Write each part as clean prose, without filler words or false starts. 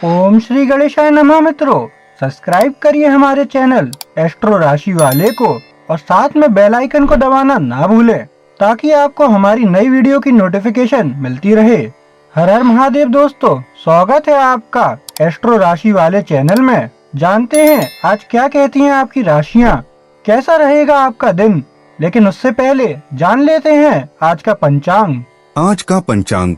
ओम श्री गणेशाय नमः। मित्रों, सब्सक्राइब करिए हमारे चैनल एस्ट्रो राशि वाले को और साथ में बेल आइकन को दबाना ना भूलें ताकि आपको हमारी नई वीडियो की नोटिफिकेशन मिलती रहे। हर हर महादेव दोस्तों, स्वागत है आपका एस्ट्रो राशि वाले चैनल में। जानते हैं आज क्या कहती हैं आपकी राशियां, कैसा रहेगा आपका दिन। लेकिन उससे पहले जान लेते हैं आज का पंचांग। आज का पंचांग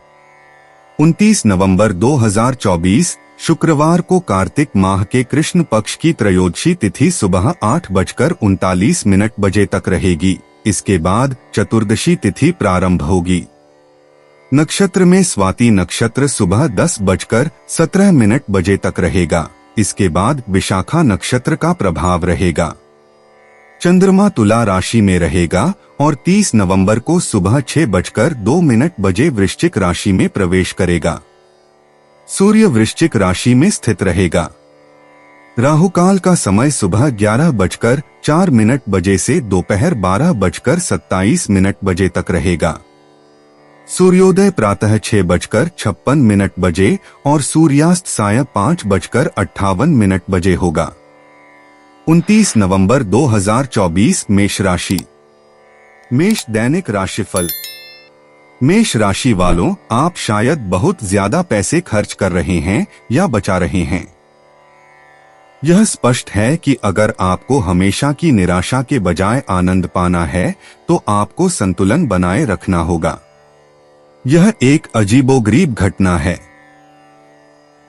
29 नवंबर 2024 शुक्रवार को कार्तिक माह के कृष्ण पक्ष की त्रयोदशी तिथि सुबह 8:39 बजे तक रहेगी। इसके बाद चतुर्दशी तिथि प्रारंभ होगी। नक्षत्र में स्वाति नक्षत्र सुबह 10:17 बजे तक रहेगा। इसके बाद विशाखा नक्षत्र का प्रभाव रहेगा। चंद्रमा तुला राशि में रहेगा और 30 नवंबर को सुबह 6:02 बजे वृश्चिक राशि में प्रवेश करेगा। सूर्य वृश्चिक राशि में स्थित रहेगा। राहुकाल का समय सुबह 11:04 बजे से दोपहर 12:27 बजे तक रहेगा। सूर्योदय प्रातः 6:56 बजे और सूर्यास्त साय 5:58 बजे होगा। 29 नवंबर 2024 मेष राशि। मेष दैनिक राशिफल। मेष राशि वालों, आप शायद बहुत ज्यादा पैसे खर्च कर रहे हैं या बचा रहे हैं। यह स्पष्ट है कि अगर आपको हमेशा की निराशा के बजाय आनंद पाना है तो आपको संतुलन बनाए रखना होगा। यह एक अजीबोगरीब घटना है।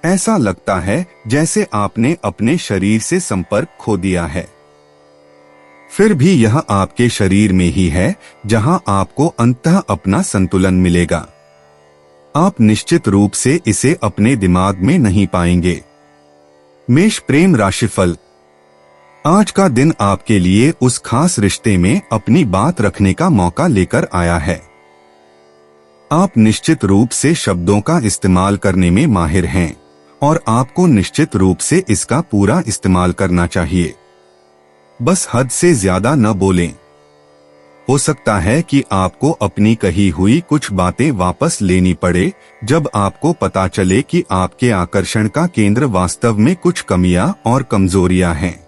ऐसा लगता है जैसे आपने अपने शरीर से संपर्क खो दिया है। फिर भी यह आपके शरीर में ही है जहां आपको अंततः अपना संतुलन मिलेगा। आप निश्चित रूप से इसे अपने दिमाग में नहीं पाएंगे। मेष प्रेम राशिफल। आज का दिन आपके लिए उस खास रिश्ते में अपनी बात रखने का मौका लेकर आया है। आप निश्चित रूप से शब्दों का इस्तेमाल करने में माहिर हैं और आपको निश्चित रूप से इसका पूरा इस्तेमाल करना चाहिए। बस हद से ज्यादा न बोलें। हो सकता है कि आपको अपनी कही हुई कुछ बातें वापस लेनी पड़े जब आपको पता चले कि आपके आकर्षण का केंद्र वास्तव में कुछ कमियां और कमजोरियां हैं।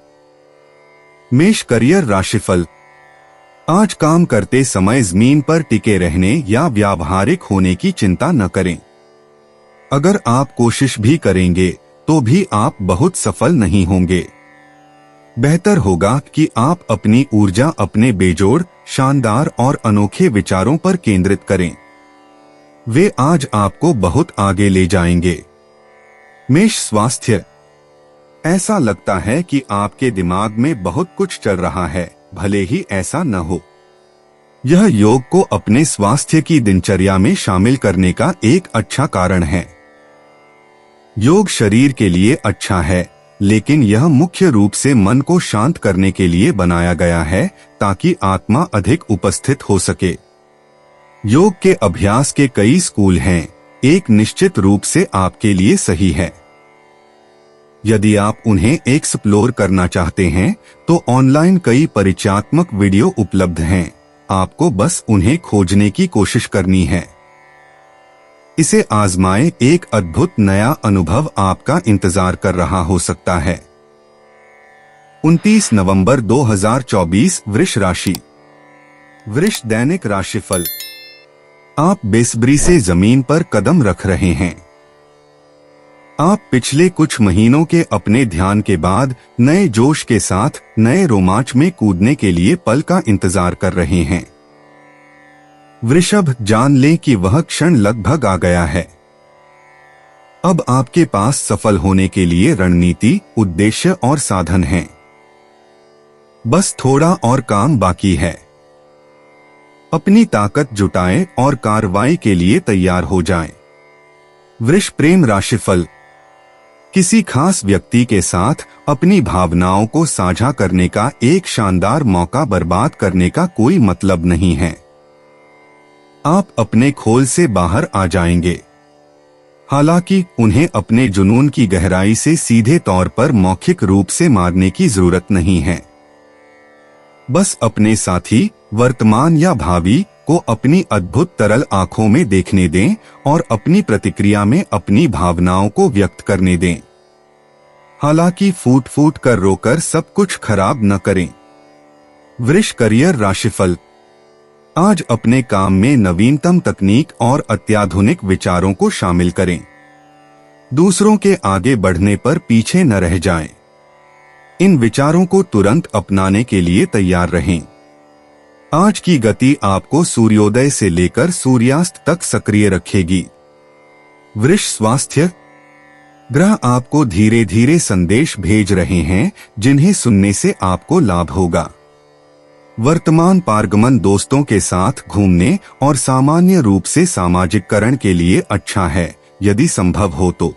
मेष करियर राशिफल। आज काम करते समय जमीन पर टिके रहने या व्यावहारिक होने की चिंता न करें। अगर आप कोशिश भी करेंगे तो भी आप बहुत सफल नहीं होंगे। बेहतर होगा कि आप अपनी ऊर्जा अपने बेजोड़, शानदार और अनोखे विचारों पर केंद्रित करें। वे आज आपको बहुत आगे ले जाएंगे। मेष स्वास्थ्य। ऐसा लगता है कि आपके दिमाग में बहुत कुछ चल रहा है, भले ही ऐसा न हो। यह योग को अपने स्वास्थ्य की दिनचर्या में शामिल करने का एक अच्छा कारण है। योग शरीर के लिए अच्छा है, लेकिन यह मुख्य रूप से मन को शांत करने के लिए बनाया गया है ताकि आत्मा अधिक उपस्थित हो सके। योग के अभ्यास के कई स्कूल हैं, एक निश्चित रूप से आपके लिए सही है। यदि आप उन्हें एक्सप्लोर करना चाहते हैं तो ऑनलाइन कई परिचयात्मक वीडियो उपलब्ध हैं। आपको बस उन्हें खोजने की कोशिश करनी है। इसे आजमाएं, एक अद्भुत नया अनुभव आपका इंतजार कर रहा हो सकता है। 29 नवंबर 2024 वृष राशि। वृष दैनिक राशिफल। आप बेसब्री से जमीन पर कदम रख रहे हैं। आप पिछले कुछ महीनों के अपने ध्यान के बाद नए जोश के साथ नए रोमांच में कूदने के लिए पल का इंतजार कर रहे हैं। वृषभ, जान लें कि वह क्षण लगभग आ गया है। अब आपके पास सफल होने के लिए रणनीति, उद्देश्य और साधन हैं। बस थोड़ा और काम बाकी है। अपनी ताकत जुटाएं और कार्रवाई के लिए तैयार हो जाएं। वृष प्रेम राशिफल। किसी खास व्यक्ति के साथ अपनी भावनाओं को साझा करने का एक शानदार मौका बर्बाद करने का कोई मतलब नहीं है। आप अपने खोल से बाहर आ जाएंगे। हालांकि उन्हें अपने जुनून की गहराई से सीधे तौर पर मौखिक रूप से मारने की जरूरत नहीं है। बस अपने साथी, वर्तमान या भावी आपको अपनी अद्भुत तरल आंखों में देखने दें और अपनी प्रतिक्रिया में अपनी भावनाओं को व्यक्त करने दें। हालांकि फूट फूट कर रोकर सब कुछ खराब न करें। वृष करियर राशिफल। आज अपने काम में नवीनतम तकनीक और अत्याधुनिक विचारों को शामिल करें। दूसरों के आगे बढ़ने पर पीछे न रह जाएं। इन विचारों को तुरंत अपनाने के लिए तैयार रहें। आज की गति आपको सूर्योदय से लेकर सूर्यास्त तक सक्रिय रखेगी। वृष स्वास्थ्य। ग्रह आपको धीरे धीरे संदेश भेज रहे हैं जिन्हें सुनने से आपको लाभ होगा। वर्तमान पारगमन दोस्तों के साथ घूमने और सामान्य रूप से सामाजिककरण के लिए अच्छा है। यदि संभव हो तो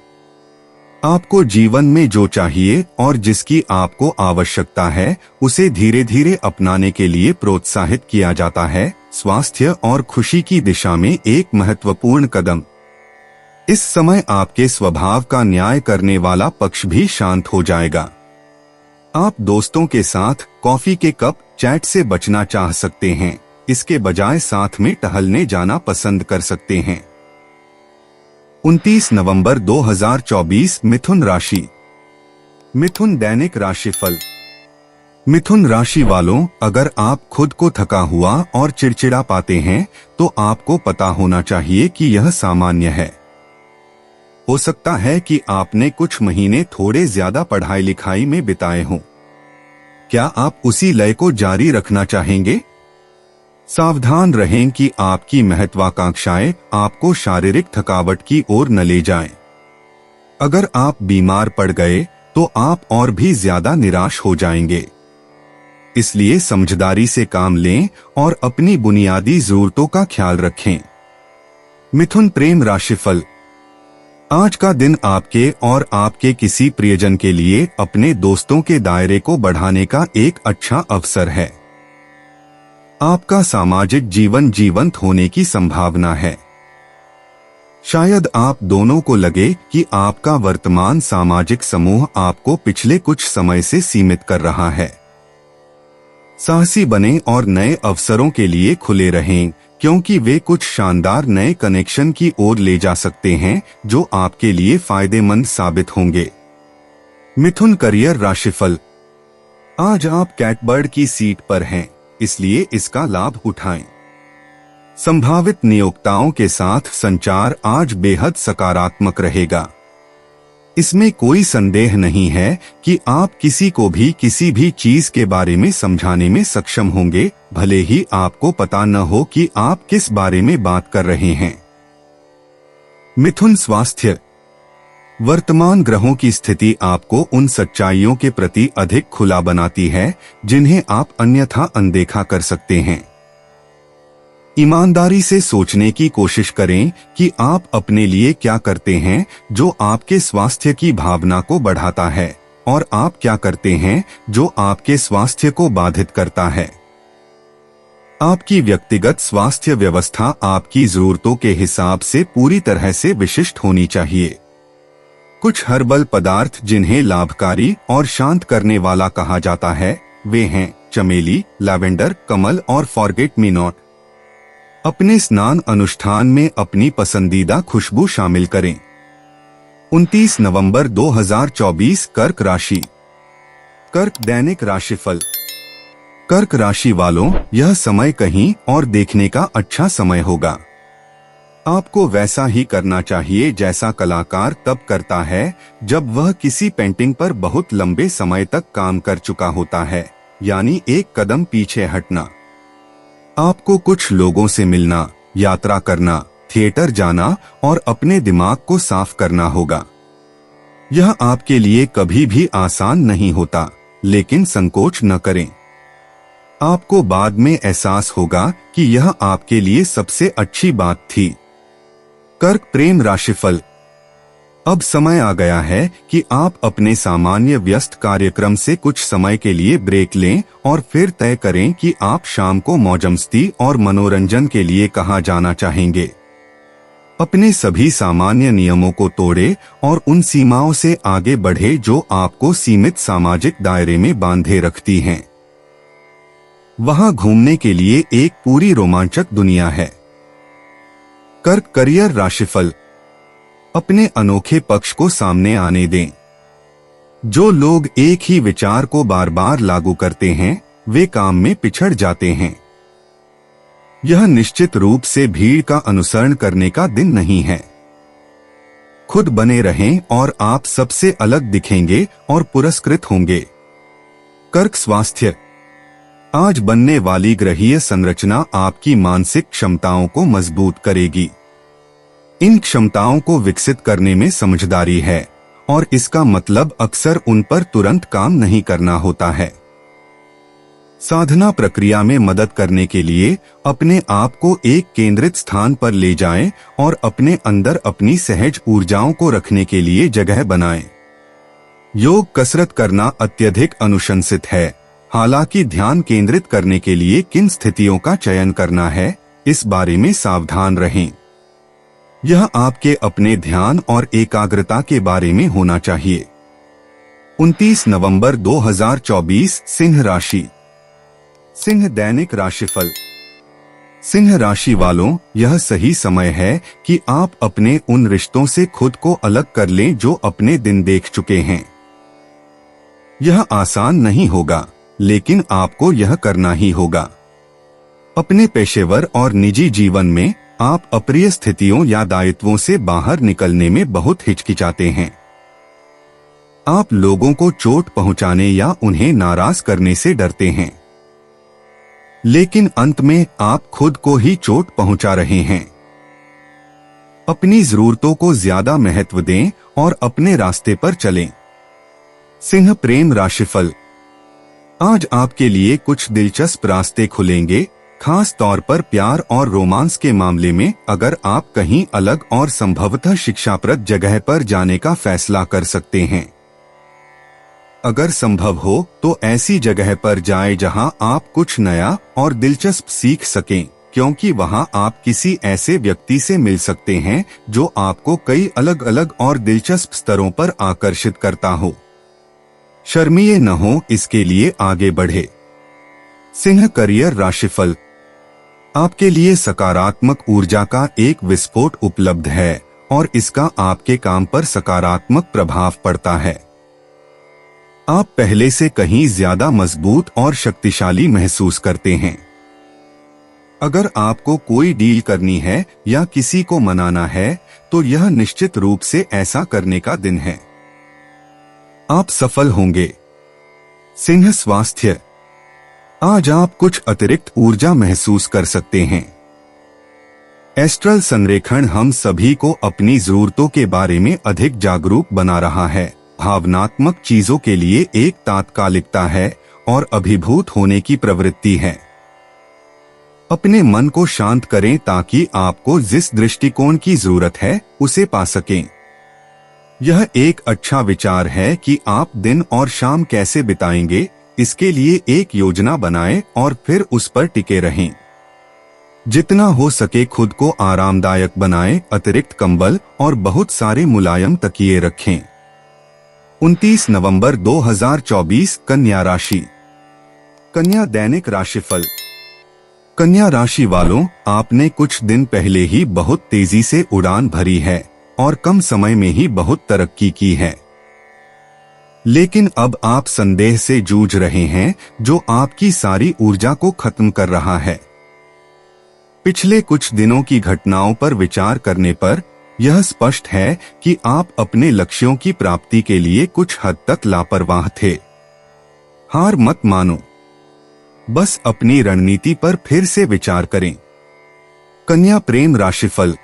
आपको जीवन में जो चाहिए और जिसकी आपको आवश्यकता है उसे धीरे धीरे अपनाने के लिए प्रोत्साहित किया जाता है। स्वास्थ्य और खुशी की दिशा में एक महत्वपूर्ण कदम। इस समय आपके स्वभाव का न्याय करने वाला पक्ष भी शांत हो जाएगा। आप दोस्तों के साथ कॉफी के कप चैट से बचना चाह सकते हैं। इसके बजाय साथ में टहलने जाना पसंद कर सकते हैं। 29 नवंबर 2024 मिथुन राशि। मिथुन दैनिक राशिफल। मिथुन राशि वालों, अगर आप खुद को थका हुआ और चिड़चिड़ा पाते हैं तो आपको पता होना चाहिए कि यह सामान्य है। हो सकता है कि आपने कुछ महीने थोड़े ज्यादा पढ़ाई लिखाई में बिताए हों। क्या आप उसी लय को जारी रखना चाहेंगे? सावधान रहें कि आपकी महत्वाकांक्षाएं आपको शारीरिक थकावट की ओर न ले जाएं। अगर आप बीमार पड़ गए तो आप और भी ज्यादा निराश हो जाएंगे। इसलिए समझदारी से काम लें और अपनी बुनियादी जरूरतों का ख्याल रखें। मिथुन प्रेम राशिफल। आज का दिन आपके और आपके किसी प्रियजन के लिए अपने दोस्तों के दायरे को बढ़ाने का एक अच्छा अवसर है। आपका सामाजिक जीवन जीवंत होने की संभावना है। शायद आप दोनों को लगे कि आपका वर्तमान सामाजिक समूह आपको पिछले कुछ समय से सीमित कर रहा है। साहसी बनें और नए अवसरों के लिए खुले रहें, क्योंकि वे कुछ शानदार नए कनेक्शन की ओर ले जा सकते हैं जो आपके लिए फायदेमंद साबित होंगे। मिथुन करियर राशिफल। आज आप कैटबर्ड की सीट पर हैं, इसलिए इसका लाभ उठाएं। संभावित नियोक्ताओं के साथ संचार आज बेहद सकारात्मक रहेगा। इसमें कोई संदेह नहीं है कि आप किसी को भी किसी भी चीज के बारे में समझाने में सक्षम होंगे, भले ही आपको पता न हो कि आप किस बारे में बात कर रहे हैं। मिथुन स्वास्थ्य। वर्तमान ग्रहों की स्थिति आपको उन सच्चाइयों के प्रति अधिक खुला बनाती है जिन्हें आप अन्यथा अनदेखा कर सकते हैं। ईमानदारी से सोचने की कोशिश करें कि आप अपने लिए क्या करते हैं जो आपके स्वास्थ्य की भावना को बढ़ाता है और आप क्या करते हैं जो आपके स्वास्थ्य को बाधित करता है। आपकी व्यक्तिगत स्वास्थ्य व्यवस्था आपकी जरूरतों के हिसाब से पूरी तरह से विशिष्ट होनी चाहिए। कुछ हर्बल पदार्थ जिन्हें लाभकारी और शांत करने वाला कहा जाता है वे हैं चमेली, लैवेंडर, कमल और फॉरगेट मी नॉट। अपने स्नान अनुष्ठान में अपनी पसंदीदा खुशबू शामिल करें। 29 नवंबर 2024 कर्क राशि। कर्क दैनिक राशिफल। कर्क राशि वालों, यह समय कहीं और देखने का अच्छा समय होगा। आपको वैसा ही करना चाहिए जैसा कलाकार तब करता है जब वह किसी पेंटिंग पर बहुत लंबे समय तक काम कर चुका होता है, यानी एक कदम पीछे हटना। आपको कुछ लोगों से मिलना, यात्रा करना, थिएटर जाना और अपने दिमाग को साफ करना होगा। यह आपके लिए कभी भी आसान नहीं होता, लेकिन संकोच न करें। आपको बाद में एहसास होगा कि यह आपके लिए सबसे अच्छी बात थी। कर्क प्रेम राशिफल। अब समय आ गया है कि आप अपने सामान्य व्यस्त कार्यक्रम से कुछ समय के लिए ब्रेक लें और फिर तय करें कि आप शाम को मौजमस्ती और मनोरंजन के लिए कहाँ जाना चाहेंगे। अपने सभी सामान्य नियमों को तोड़े और उन सीमाओं से आगे बढ़े जो आपको सीमित सामाजिक दायरे में बांधे रखती हैं। वहां घूमने के लिए एक पूरी रोमांचक दुनिया है। कर्क करियर राशिफल। अपने अनोखे पक्ष को सामने आने दें। जो लोग एक ही विचार को बार बार लागू करते हैं वे काम में पिछड़ जाते हैं। यह निश्चित रूप से भीड़ का अनुसरण करने का दिन नहीं है। खुद बने रहें और आप सबसे अलग दिखेंगे और पुरस्कृत होंगे। कर्क स्वास्थ्य। आज बनने वाली ग्रहीय संरचना आपकी मानसिक क्षमताओं को मजबूत करेगी। इन क्षमताओं को विकसित करने में समझदारी है और इसका मतलब अक्सर उन पर तुरंत काम नहीं करना होता है। साधना प्रक्रिया में मदद करने के लिए अपने आप को एक केंद्रित स्थान पर ले जाएं और अपने अंदर अपनी सहज ऊर्जाओं को रखने के लिए जगह बनाएं। योग कसरत करना अत्यधिक अनुशंसित है। हालांकि ध्यान केंद्रित करने के लिए किन स्थितियों का चयन करना है इस बारे में सावधान रहें। यह आपके अपने ध्यान और एकाग्रता के बारे में होना चाहिए। 29 नवंबर 2024 सिंह राशि। सिंह दैनिक राशिफल। सिंह राशि वालों, यह सही समय है कि आप अपने उन रिश्तों से खुद को अलग कर लें जो अपने दिन देख चुके हैं। यह आसान नहीं होगा, लेकिन आपको यह करना ही होगा। अपने पेशेवर और निजी जीवन में आप अप्रिय स्थितियों या दायित्वों से बाहर निकलने में बहुत हिचकिचाते हैं। आप लोगों को चोट पहुंचाने या उन्हें नाराज करने से डरते हैं, लेकिन अंत में आप खुद को ही चोट पहुंचा रहे हैं। अपनी जरूरतों को ज्यादा महत्व दें और अपने रास्ते पर चलें। सिंह प्रेम राशिफल। आज आपके लिए कुछ दिलचस्प रास्ते खुलेंगे, खास तौर पर प्यार और रोमांस के मामले में। अगर आप कहीं अलग और संभवतः शिक्षाप्रद जगह पर जाने का फैसला कर सकते हैं। अगर संभव हो तो ऐसी जगह पर जाएं जहां आप कुछ नया और दिलचस्प सीख सकें, क्योंकि वहां आप किसी ऐसे व्यक्ति से मिल सकते हैं जो आपको कई अलग अलग और दिलचस्प स्तरों पर आकर्षित करता हो। शर्मीए न हो, इसके लिए आगे बढ़े। सिंह करियर राशिफल। आपके लिए सकारात्मक ऊर्जा का एक विस्फोट उपलब्ध है और इसका आपके काम पर सकारात्मक प्रभाव पड़ता है। आप पहले से कहीं ज्यादा मजबूत और शक्तिशाली महसूस करते हैं। अगर आपको कोई डील करनी है या किसी को मनाना है तो यह निश्चित रूप से ऐसा करने का दिन है। आप सफल होंगे। सिंह स्वास्थ्य। आज आप कुछ अतिरिक्त ऊर्जा महसूस कर सकते हैं। एस्ट्रल संरेखण हम सभी को अपनी जरूरतों के बारे में अधिक जागरूक बना रहा है। भावनात्मक चीजों के लिए एक तात्कालिकता है और अभिभूत होने की प्रवृत्ति है। अपने मन को शांत करें ताकि आपको जिस दृष्टिकोण की जरूरत है उसे पा सकें। यह एक अच्छा विचार है कि आप दिन और शाम कैसे बिताएंगे, इसके लिए एक योजना बनाएं और फिर उस पर टिके रहें। जितना हो सके खुद को आरामदायक बनाएं। अतिरिक्त कंबल और बहुत सारे मुलायम तकिए रखें। 29 नवंबर 2024 कन्या राशि। कन्या दैनिक राशिफल। कन्या राशि वालों, आपने कुछ दिन पहले ही बहुत तेजी से उड़ान भरी है और कम समय में ही बहुत तरक्की की है। लेकिन अब आप संदेह से जूझ रहे हैं जो आपकी सारी ऊर्जा को खत्म कर रहा है। पिछले कुछ दिनों की घटनाओं पर विचार करने पर यह स्पष्ट है कि आप अपने लक्ष्यों की प्राप्ति के लिए कुछ हद तक लापरवाह थे। हार मत मानो, बस अपनी रणनीति पर फिर से विचार करें। कन्या प्रेम राशिफल।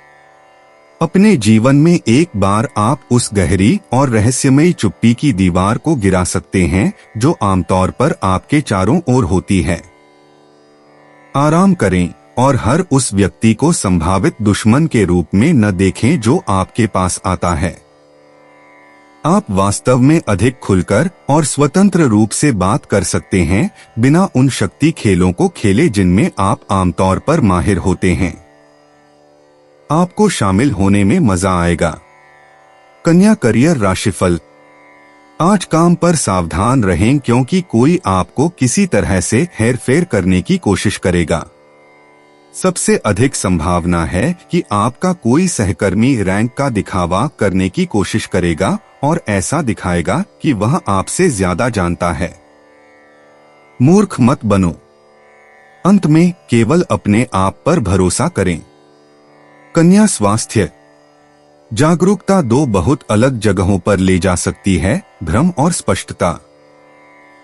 अपने जीवन में एक बार आप उस गहरी और रहस्यमयी चुप्पी की दीवार को गिरा सकते हैं जो आमतौर पर आपके चारों ओर होती है। आराम करें और हर उस व्यक्ति को संभावित दुश्मन के रूप में न देखें जो आपके पास आता है। आप वास्तव में अधिक खुलकर और स्वतंत्र रूप से बात कर सकते हैं, बिना उन शक्ति खेलों को खेले जिनमें आप आमतौर पर माहिर होते हैं। आपको शामिल होने में मजा आएगा। कन्या करियर राशिफल। आज काम पर सावधान रहें क्योंकि कोई आपको किसी तरह से हेरफेर करने की कोशिश करेगा। सबसे अधिक संभावना है कि आपका कोई सहकर्मी रैंक का दिखावा करने की कोशिश करेगा और ऐसा दिखाएगा कि वह आपसे ज्यादा जानता है। मूर्ख मत बनो। अंत में केवल अपने आप पर भरोसा करें। कन्या स्वास्थ्य। जागरूकता दो बहुत अलग जगहों पर ले जा सकती है, भ्रम और स्पष्टता।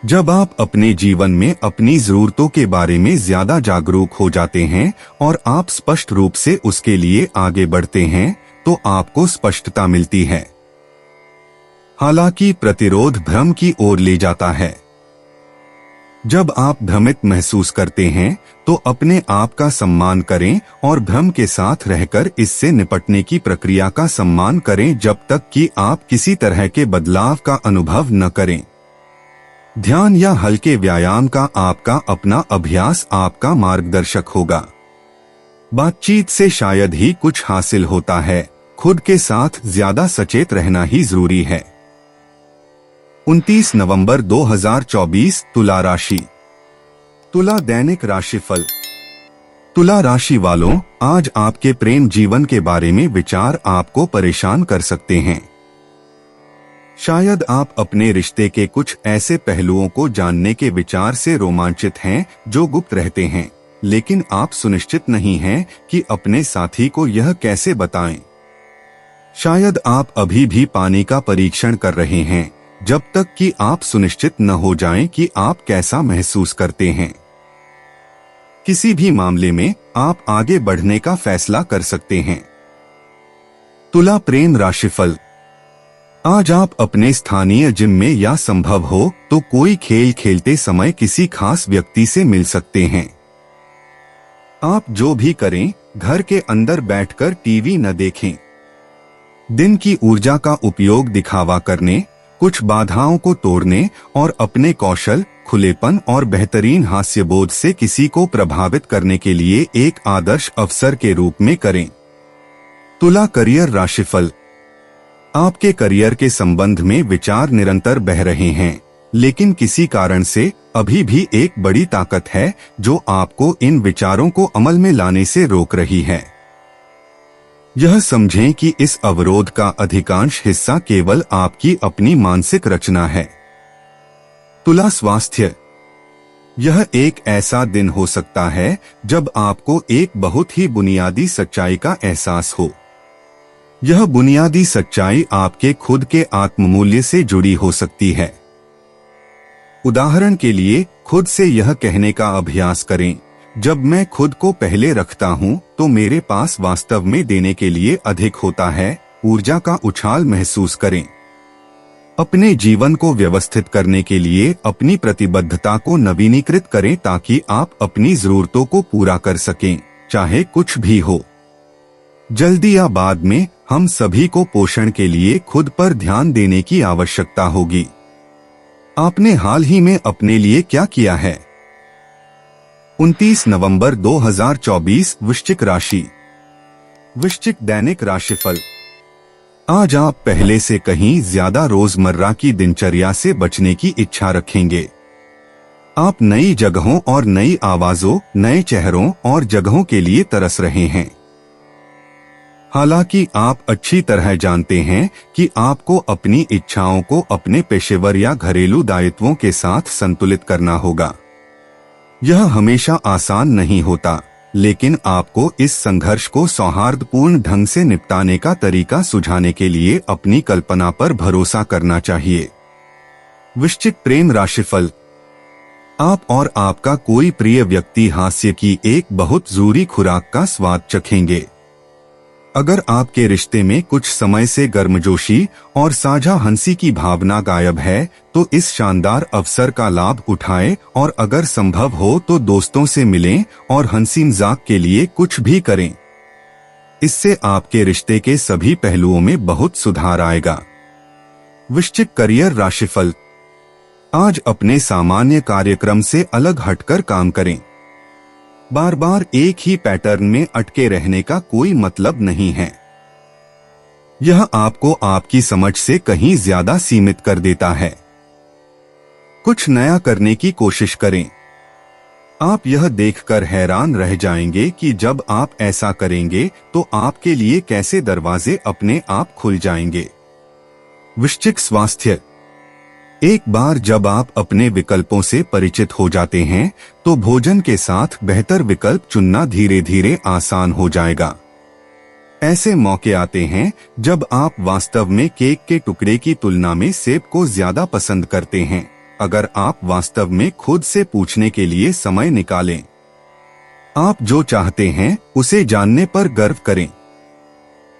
जब आप अपने जीवन में अपनी जरूरतों के बारे में ज्यादा जागरूक हो जाते हैं और आप स्पष्ट रूप से उसके लिए आगे बढ़ते हैं, तो आपको स्पष्टता मिलती है। हालांकि प्रतिरोध भ्रम की ओर ले जाता है। जब आप भ्रमित महसूस करते हैं, तो अपने आप का सम्मान करें और भ्रम के साथ रहकर इससे निपटने की प्रक्रिया का सम्मान करें जब तक कि आप किसी तरह के बदलाव का अनुभव न करें। ध्यान या हल्के व्यायाम का आपका अपना अभ्यास आपका मार्गदर्शक होगा। बातचीत से शायद ही कुछ हासिल होता है, खुद के साथ ज्यादा सचेत रहना ही जरूरी है। 29 नवंबर 2024 तुला राशि। तुला दैनिक राशिफल। तुला राशि वालों, आज आपके प्रेम जीवन के बारे में विचार आपको परेशान कर सकते हैं। शायद आप अपने रिश्ते के कुछ ऐसे पहलुओं को जानने के विचार से रोमांचित हैं जो गुप्त रहते हैं, लेकिन आप सुनिश्चित नहीं हैं कि अपने साथी को यह कैसे बताएं। शायद आप अभी भी पानी का परीक्षण कर रहे हैं, जब तक कि आप सुनिश्चित न हो जाएं कि आप कैसा महसूस करते हैं। किसी भी मामले में आप आगे बढ़ने का फैसला कर सकते हैं। तुला प्रेम राशिफल। आज आप अपने स्थानीय जिम में या संभव हो तो कोई खेल खेलते समय किसी खास व्यक्ति से मिल सकते हैं। आप जो भी करें, घर के अंदर बैठकर टीवी न देखें। दिन की ऊर्जा का उपयोग दिखावा करने, कुछ बाधाओं को तोड़ने और अपने कौशल, खुलेपन और बेहतरीन हास्यबोध से किसी को प्रभावित करने के लिए एक आदर्श अवसर के रूप में करें। तुला करियर राशिफल। आपके करियर के संबंध में विचार निरंतर बह रहे हैं, लेकिन किसी कारण से अभी भी एक बड़ी ताकत है जो आपको इन विचारों को अमल में लाने से रोक रही है। यह समझें कि इस अवरोध का अधिकांश हिस्सा केवल आपकी अपनी मानसिक रचना है। तुला स्वास्थ्य। यह एक ऐसा दिन हो सकता है जब आपको एक बहुत ही बुनियादी सच्चाई का एहसास हो। यह बुनियादी सच्चाई आपके खुद के आत्ममूल्य से जुड़ी हो सकती है। उदाहरण के लिए, खुद से यह कहने का अभ्यास करें, जब मैं खुद को पहले रखता हूं तो मेरे पास वास्तव में देने के लिए अधिक होता है। ऊर्जा का उछाल महसूस करें। अपने जीवन को व्यवस्थित करने के लिए अपनी प्रतिबद्धता को नवीनीकृत करें ताकि आप अपनी जरूरतों को पूरा कर सकें, चाहे कुछ भी हो। जल्दी या बाद में हम सभी को पोषण के लिए खुद पर ध्यान देने की आवश्यकता होगी। आपने हाल ही में अपने लिए क्या किया है? 29 नवंबर 2024 वृश्चिक राशि। वृश्चिक दैनिक राशिफल। आज आप पहले से कहीं ज्यादा रोजमर्रा की दिनचर्या से बचने की इच्छा रखेंगे। आप नई जगहों और नई आवाजों, नए चेहरों और जगहों के लिए तरस रहे हैं। हालांकि आप अच्छी तरह जानते हैं कि आपको अपनी इच्छाओं को अपने पेशेवर या घरेलू दायित्वों के साथ संतुलित करना होगा। यह हमेशा आसान नहीं होता, लेकिन आपको इस संघर्ष को सौहार्दपूर्ण ढंग से निपटाने का तरीका सुझाने के लिए अपनी कल्पना पर भरोसा करना चाहिए। वृश्चिक प्रेम राशिफल। आप और आपका कोई प्रिय व्यक्ति हास्य की एक बहुत जरूरी खुराक का स्वाद चखेंगे। अगर आपके रिश्ते में कुछ समय से गर्मजोशी और साझा हंसी की भावना गायब है, तो इस शानदार अवसर का लाभ उठाएं और अगर संभव हो तो दोस्तों से मिलें और हंसी मजाक के लिए कुछ भी करें। इससे आपके रिश्ते के सभी पहलुओं में बहुत सुधार आएगा। वृश्चिक करियर राशिफल। आज अपने सामान्य कार्यक्रम से अलग हटकर काम करें। बार बार एक ही पैटर्न में अटके रहने का कोई मतलब नहीं है। यह आपको आपकी समझ से कहीं ज्यादा सीमित कर देता है। कुछ नया करने की कोशिश करें। आप यह देखकर हैरान रह जाएंगे कि जब आप ऐसा करेंगे तो आपके लिए कैसे दरवाजे अपने आप खुल जाएंगे। वृश्चिक स्वास्थ्य। एक बार जब आप अपने विकल्पों से परिचित हो जाते हैं तो भोजन के साथ बेहतर विकल्प चुनना धीरे धीरे आसान हो जाएगा। ऐसे मौके आते हैं जब आप वास्तव में केक के टुकड़े की तुलना में सेब को ज्यादा पसंद करते हैं। अगर आप वास्तव में खुद से पूछने के लिए समय निकालें, आप जो चाहते हैं उसे जानने पर गर्व करें।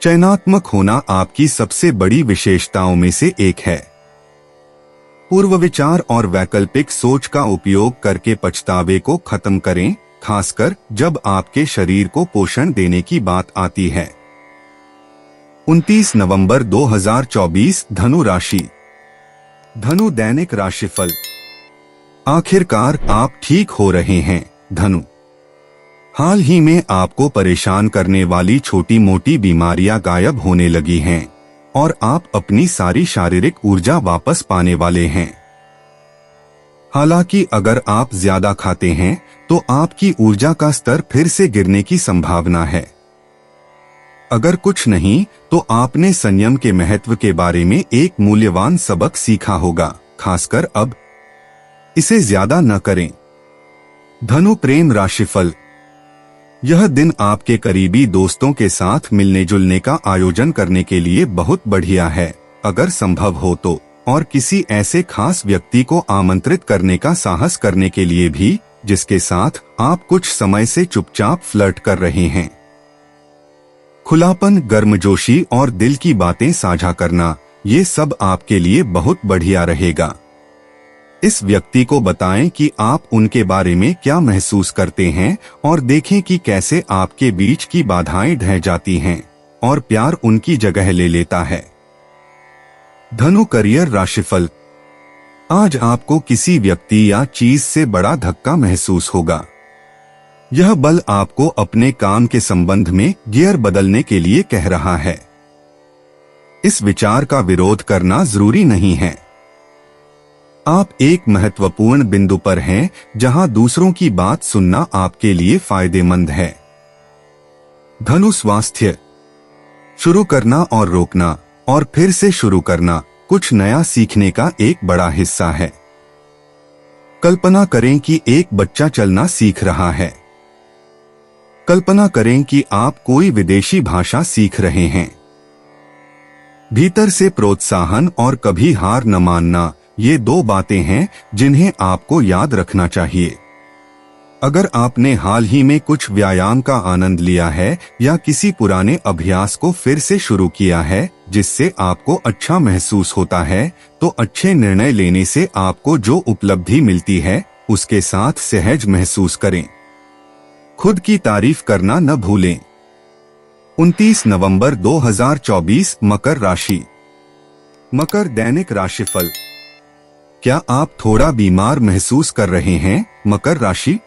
चयनात्मक होना आपकी सबसे बड़ी विशेषताओं में से एक है। पूर्व विचार और वैकल्पिक सोच का उपयोग करके पछतावे को खत्म करें, खासकर जब आपके शरीर को पोषण देने की बात आती है। 29 नवंबर 2024 धनु राशि। धनु दैनिक राशिफल। आखिरकार आप ठीक हो रहे हैं धनु। हाल ही में आपको परेशान करने वाली छोटी मोटी बीमारियां गायब होने लगी हैं और आप अपनी सारी शारीरिक ऊर्जा वापस पाने वाले हैं। हालांकि अगर आप ज्यादा खाते हैं तो आपकी ऊर्जा का स्तर फिर से गिरने की संभावना है। अगर कुछ नहीं तो आपने संयम के महत्व के बारे में एक मूल्यवान सबक सीखा होगा, खासकर अब। इसे ज्यादा न करें। धनु प्रेम राशिफल। यह दिन आपके करीबी दोस्तों के साथ मिलने जुलने का आयोजन करने के लिए बहुत बढ़िया है, अगर संभव हो तो, और किसी ऐसे खास व्यक्ति को आमंत्रित करने का साहस करने के लिए भी जिसके साथ आप कुछ समय से चुपचाप फ्लर्ट कर रहे हैं। खुलापन, गर्मजोशी और दिल की बातें साझा करना, ये सब आपके लिए बहुत बढ़िया रहेगा। इस व्यक्ति को बताएं कि आप उनके बारे में क्या महसूस करते हैं और देखें कि कैसे आपके बीच की बाधाएं ढह जाती हैं और प्यार उनकी जगह ले लेता है। धनु करियर राशिफल। आज आपको किसी व्यक्ति या चीज से बड़ा धक्का महसूस होगा। यह बल आपको अपने काम के संबंध में गियर बदलने के लिए कह रहा है। इस विचार का विरोध करना जरूरी नहीं है। आप एक महत्वपूर्ण बिंदु पर हैं जहां दूसरों की बात सुनना आपके लिए फायदेमंद है। धनु स्वास्थ्य। शुरू करना और रोकना और फिर से शुरू करना कुछ नया सीखने का एक बड़ा हिस्सा है। कल्पना करें कि एक बच्चा चलना सीख रहा है। कल्पना करें कि आप कोई विदेशी भाषा सीख रहे हैं। भीतर से प्रोत्साहन और कभी हार न मानना, ये दो बातें हैं जिन्हें आपको याद रखना चाहिए। अगर आपने हाल ही में कुछ व्यायाम का आनंद लिया है या किसी पुराने अभ्यास को फिर से शुरू किया है जिससे आपको अच्छा महसूस होता है, तो अच्छे निर्णय लेने से आपको जो उपलब्धि मिलती है उसके साथ सहज महसूस करें। खुद की तारीफ करना न भूलें। 29 नवंबर 2024 मकर राशि। मकर दैनिक राशिफल। क्या आप थोड़ा बीमार महसूस कर रहे हैं मकर राशि?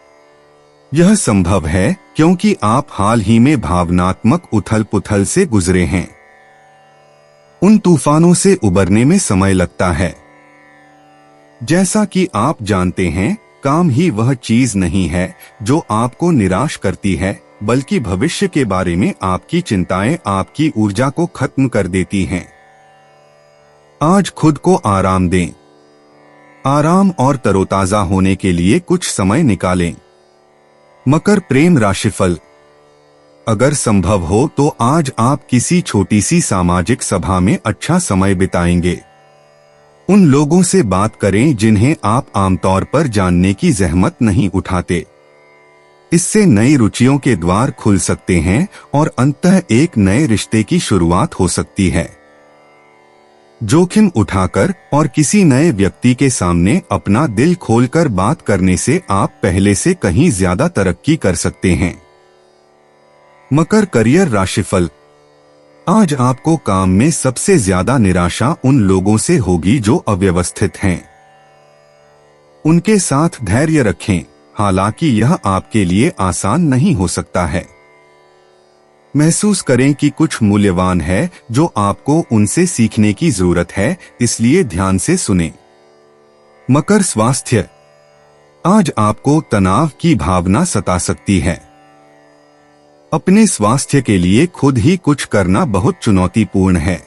यह संभव है क्योंकि आप हाल ही में भावनात्मक उथल पुथल से गुजरे हैं। उन तूफानों से उबरने में समय लगता है। जैसा कि आप जानते हैं, काम ही वह चीज नहीं है जो आपको निराश करती है, बल्कि भविष्य के बारे में आपकी चिंताएं आपकी ऊर्जा को खत्म कर देती हैं। आज खुद को आराम दें। आराम और तरोताजा होने के लिए कुछ समय निकालें। मकर प्रेम राशिफल। अगर संभव हो तो आज आप किसी छोटी सी सामाजिक सभा में अच्छा समय बिताएंगे। उन लोगों से बात करें जिन्हें आप आमतौर पर जानने की जहमत नहीं उठाते। इससे नई रुचियों के द्वार खुल सकते हैं और अंततः एक नए रिश्ते की शुरुआत हो सकती है। जोखिम उठाकर और किसी नए व्यक्ति के सामने अपना दिल खोलकर बात करने से आप पहले से कहीं ज्यादा तरक्की कर सकते हैं। मकर करियर राशिफल। आज आपको काम में सबसे ज्यादा निराशा उन लोगों से होगी जो अव्यवस्थित हैं। उनके साथ धैर्य रखें, हालांकि यह आपके लिए आसान नहीं हो सकता है। महसूस करें कि कुछ मूल्यवान है जो आपको उनसे सीखने की जरूरत है, इसलिए ध्यान से सुने। मकर स्वास्थ्य। आज आपको तनाव की भावना सता सकती है। अपने स्वास्थ्य के लिए खुद ही कुछ करना बहुत चुनौतीपूर्ण है।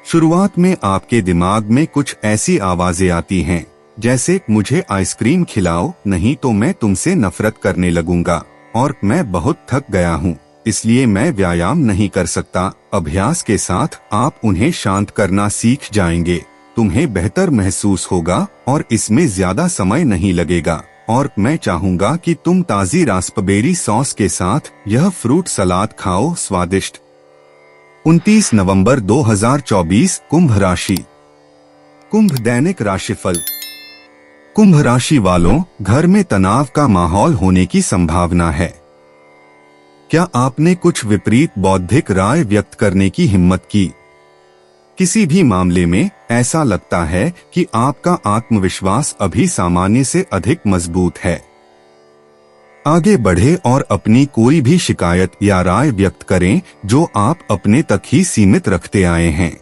शुरुआत में आपके दिमाग में कुछ ऐसी आवाजें आती हैं, जैसे मुझे आइसक्रीम खिलाओ, नहीं तो मैं तुमसे नफरत करने लगूंगा, और मैं बहुत थक गया हूँ, इसलिए मैं व्यायाम नहीं कर सकता। अभ्यास के साथ आप उन्हें शांत करना सीख जाएंगे। तुम्हें बेहतर महसूस होगा और इसमें ज्यादा समय नहीं लगेगा। और मैं चाहूंगा कि तुम ताजी रास्पबेरी सॉस के साथ यह फ्रूट सलाद खाओ, स्वादिष्ट। 29 नवंबर 2024 कुंभ राशि। कुंभ दैनिक राशिफल। कुंभ राशि वालों, घर में तनाव का माहौल होने की संभावना है। क्या आपने कुछ विपरीत बौद्धिक राय व्यक्त करने की हिम्मत की? किसी भी मामले में ऐसा लगता है कि आपका आत्मविश्वास अभी सामान्य से अधिक मजबूत है। आगे बढ़े और अपनी कोई भी शिकायत या राय व्यक्त करें जो आप अपने तक ही सीमित रखते आए हैं।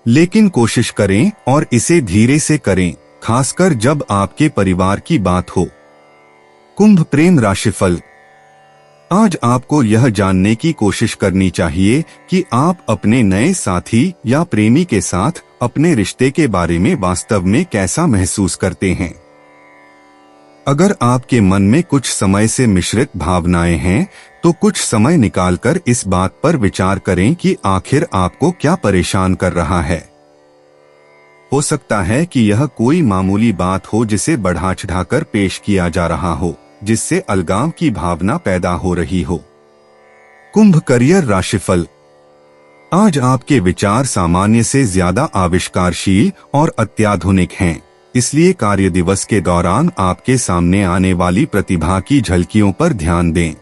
लेकिन कोशिश करें और इसे धीरे से करें, खासकर जब आपके परिवार की बात हो। कुंभ प्रेम राशिफल। आज आपको यह जानने की कोशिश करनी चाहिए कि आप अपने नए साथी या प्रेमी के साथ अपने रिश्ते के बारे में वास्तव में कैसा महसूस करते हैं। अगर आपके मन में कुछ समय से मिश्रित भावनाएं हैं, तो कुछ समय निकालकर इस बात पर विचार करें कि आखिर आपको क्या परेशान कर रहा है। हो सकता है कि यह कोई मामूली बात हो जिसे बढ़ा चढ़ाकर पेश किया जा रहा हो, जिससे अलगाव की भावना पैदा हो रही हो। कुंभ करियर राशिफल। आज आपके विचार सामान्य से ज्यादा आविष्कारशील और अत्याधुनिक हैं, इसलिए कार्य दिवस के दौरान आपके सामने आने वाली प्रतिभा की झलकियों पर ध्यान दें।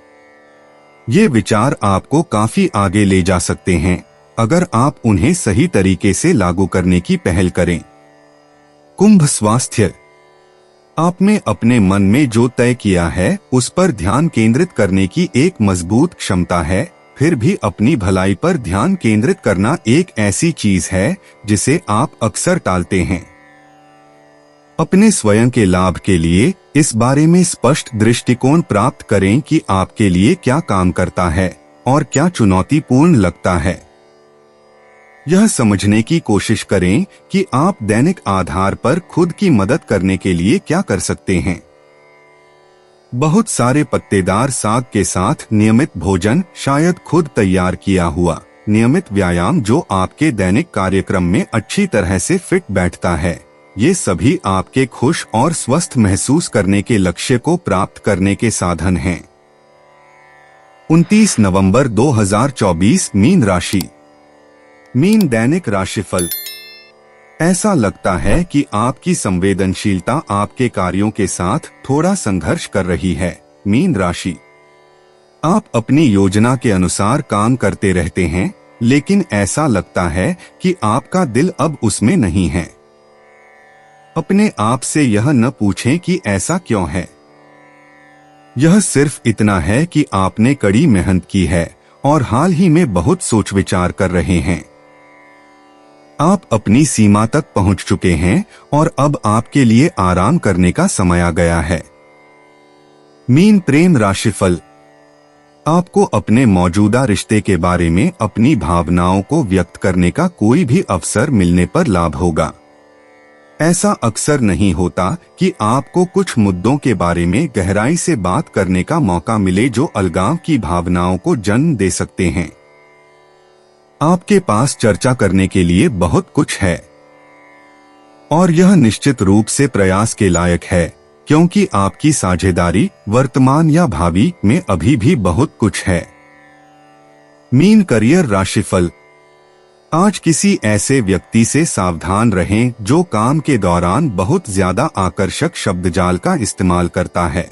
ये विचार आपको काफी आगे ले जा सकते हैं अगर आप उन्हें सही तरीके से लागू करने की पहल करें। कुंभ स्वास्थ्य। आपने अपने मन में जो तय किया है उस पर ध्यान केंद्रित करने की एक मजबूत क्षमता है, फिर भी अपनी भलाई पर ध्यान केंद्रित करना एक ऐसी चीज है जिसे आप अक्सर टालते हैं। अपने स्वयं के लाभ के लिए इस बारे में स्पष्ट दृष्टिकोण प्राप्त करें कि आपके लिए क्या काम करता है और क्या चुनौतीपूर्ण लगता है। यह समझने की कोशिश करें कि आप दैनिक आधार पर खुद की मदद करने के लिए क्या कर सकते हैं। बहुत सारे पत्तेदार साग के साथ नियमित भोजन, शायद खुद तैयार किया हुआ नियमित व्यायाम जो आपके दैनिक कार्यक्रम में अच्छी तरह से फिट बैठता है, ये सभी आपके खुश और स्वस्थ महसूस करने के लक्ष्य को प्राप्त करने के साधन हैं। 29 नवंबर 2024 मीन राशि। मीन दैनिक राशिफल। ऐसा लगता है कि आपकी संवेदनशीलता आपके कार्यों के साथ थोड़ा संघर्ष कर रही है। मीन राशि। आप अपनी योजना के अनुसार काम करते रहते हैं, लेकिन ऐसा लगता है कि आपका दिल अब उसमें नहीं है। अपने आप से यह न पूछें कि ऐसा क्यों है। यह सिर्फ इतना है कि आपने कड़ी मेहनत की है और हाल ही में बहुत सोच विचार कर रहे हैं। आप अपनी सीमा तक पहुंच चुके हैं और अब आपके लिए आराम करने का समय आ गया है। मीन प्रेम राशिफल। आपको अपने मौजूदा रिश्ते के बारे में अपनी भावनाओं को व्यक्त करने का कोई भी अवसर मिलने पर लाभ होगा। ऐसा अक्सर नहीं होता कि आपको कुछ मुद्दों के बारे में गहराई से बात करने का मौका मिले जो अलगाव की भावनाओं को जन्म दे सकते हैं। आपके पास चर्चा करने के लिए बहुत कुछ है और यह निश्चित रूप से प्रयास के लायक है, क्योंकि आपकी साझेदारी वर्तमान या भावी में अभी भी बहुत कुछ है। मीन करियर राशिफल। आज किसी ऐसे व्यक्ति से सावधान रहें जो काम के दौरान बहुत ज्यादा आकर्षक शब्दजाल का इस्तेमाल करता है।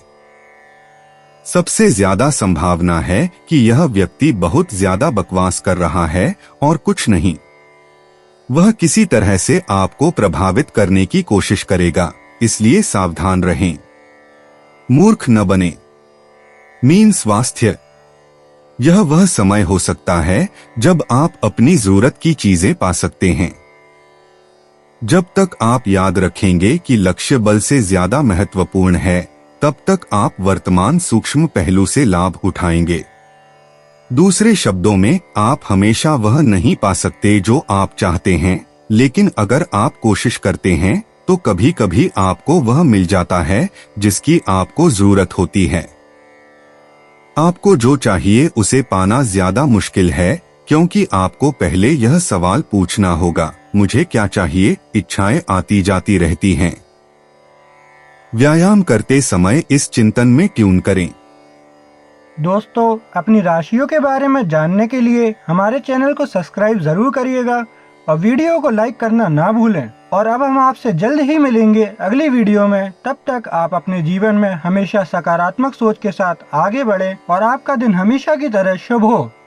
सबसे ज्यादा संभावना है कि यह व्यक्ति बहुत ज्यादा बकवास कर रहा है और कुछ नहीं। वह किसी तरह से आपको प्रभावित करने की कोशिश करेगा, इसलिए सावधान रहें। मूर्ख न बने। मीन स्वास्थ्य। यह वह समय हो सकता है जब आप अपनी जरूरत की चीजें पा सकते हैं। जब तक आप याद रखेंगे कि लक्ष्य बल से ज्यादा महत्वपूर्ण है, तब तक आप वर्तमान सूक्ष्म पहलू से लाभ उठाएंगे। दूसरे शब्दों में, आप हमेशा वह नहीं पा सकते जो आप चाहते हैं, लेकिन अगर आप कोशिश करते हैं तो कभी कभी आपको वह मिल जाता है जिसकी आपको जरूरत होती है। आपको जो चाहिए उसे पाना ज्यादा मुश्किल है, क्योंकि आपको पहले यह सवाल पूछना होगा, मुझे क्या चाहिए? इच्छाएं आती जाती रहती हैं। व्यायाम करते समय इस चिंतन में ट्यून करें। दोस्तों, अपनी राशियों के बारे में जानने के लिए हमारे चैनल को सब्सक्राइब जरूर करिएगा और वीडियो को लाइक करना ना भूलें। और अब हम आपसे जल्द ही मिलेंगे अगली वीडियो में। तब तक आप अपने जीवन में हमेशा सकारात्मक सोच के साथ आगे बढ़ें और आपका दिन हमेशा की तरह शुभ हो।